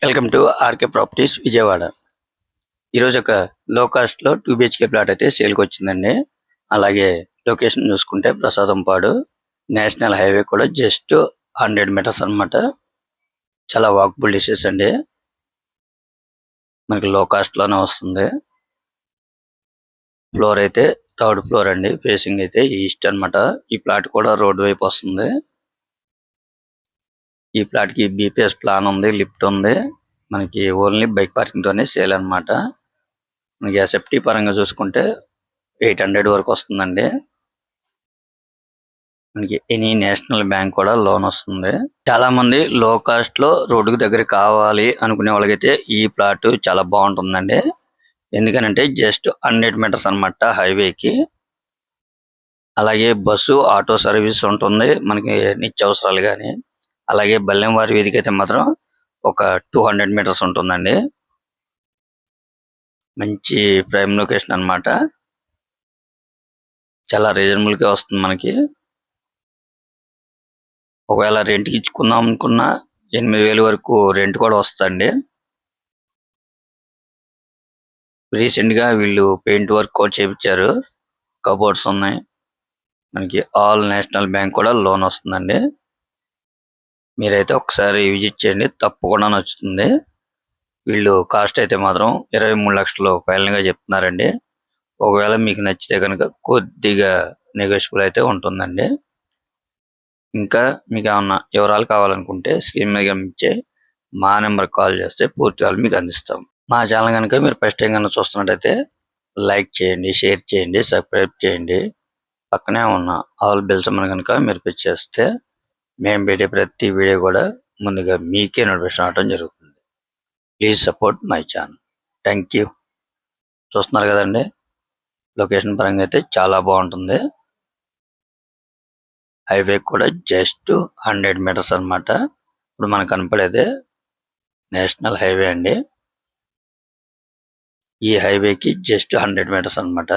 Welcome to RK Properties Vijayawada. ఈరోజు ఒక లో కాస్ట్లో 2 బిహెచ్కే ప్లాట్ అయితే సేల్కి వచ్చిందండి. అలాగే లొకేషన్ చూసుకుంటే ప్రసాదంపాడు నేషనల్ హైవే కూడా జస్ట్ 100 మీటర్స్ అన్నమాట. చాలా వాకబుల్ డిస్టెన్స్ అండి. మనకి లో కాస్ట్లోనే వస్తుంది. ఫ్లోర్ అయితే 3rd ఫ్లోర్ అండి. ఫేసింగ్ అయితే ఈస్ట్ అన్నమాట. ఈ ప్లాట్ కూడా రోడ్ వైపు వస్తుంది. ఈ ప్లాట్ కి బీపీఎస్ ప్లాన్ ఉంది, లిఫ్ట్ ఉంది. మనకి ఓన్లీ బైక్ పార్కింగ్ తోనే సేల్ అన్నమాట. మనకి ఎస్ఎఫ్టీ పరంగా చూసుకుంటే 800 వరకు వస్తుందండి. మనకి ఎనీ నేషనల్ బ్యాంక్ కూడా లోన్ వస్తుంది. చాలా మంది లో కాస్ట్ లో రోడ్డుకు దగ్గర కావాలి అనుకునే వాళ్ళకైతే ఈ ప్లాట్ చాలా బాగుంటుందండి. ఎందుకనంటే జస్ట్ 100 మీటర్స్ అన్నమాట హైవేకి. అలాగే బస్సు ఆటో సర్వీస్ ఉంటుంది. మనకి నిత్యావసరాలు కానీ అలాగే బల్లెంవారి వీధికి అయితే మాత్రం ఒక 200 మీటర్స్ ఉంటుందండి. మంచి ప్రైమ్ లొకేషన్ అన్నమాట. చాలా రీజనబుల్ గా వస్తుంది మనకి. ఒకవేళ రెంట్ కి ఇచ్చుకుందాం అనుకున్నా 8000 వరకు రెంట్ కూడా వస్తుందండి. రీసెంట్ గా వీళ్ళు పెయింట్ వర్క్ కూడా చేపించారు. కబోర్డ్స్ ఉన్నాయి. మనకి ఆల్ నేషనల్ బ్యాంక్ కూడా లోన్ వస్తుందండి. మీరైతే ఒకసారి విజిట్ చేయండి, తప్పకుండా నచ్చుతుంది. వీళ్ళు కాస్ట్ అయితే మాత్రం 23 లక్షలు ఫైనల్ గా చెప్తున్నారండి. ఒకవేళ మీకు నచ్చితే కనుక కొద్దిగా నెగోషియబుల్ అయితే ఉంటుందండి. ఇంకా మీకు ఏమన్నా వివరాలు కావాలనుకుంటే స్క్రీన్ మీద కనిపించే మా నెంబర్ కాల్ చేస్తే పూర్తి వివరాలు మీకు అందిస్తాం. మా ఛానల్ కనుక మీరు ఫస్ట్ టైం కనుక చూస్తున్నట్టయితే లైక్ చేయండి, షేర్ చేయండి, సబ్స్క్రైబ్ చేయండి. పక్కనే ఉన్న ఆల్ బెల్స్ కనుక మీరు ప్రెస్ చేస్తే మేము పెట్టే ప్రతి వీడియో కూడా ముందుగా మీకే నోటిఫికేషన్ రావడం జరుగుతుంది. Please support my channel. Thank you. చూస్తున్నారు కదండి, లొకేషన్ పరంగా అయితే చాలా బాగుంటుంది. హైవే కూడా జస్ట్ 100 మీటర్స్ అన్నమాట. ఇప్పుడు మనకు కనపడేదే నేషనల్ హైవే అండి. ఈ హైవేకి జస్ట్ 100 మీటర్స్ అన్నమాట.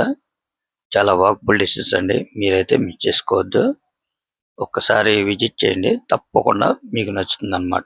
చాలా వాకబుల్ డిస్టెన్స్ అండి. మీరైతే మిస్ చేసుకోవద్దు. ఒక్కసారి విజిట్ చేయండి, తప్పకుండా మీకు నచ్చుతుంది అన్నమాట.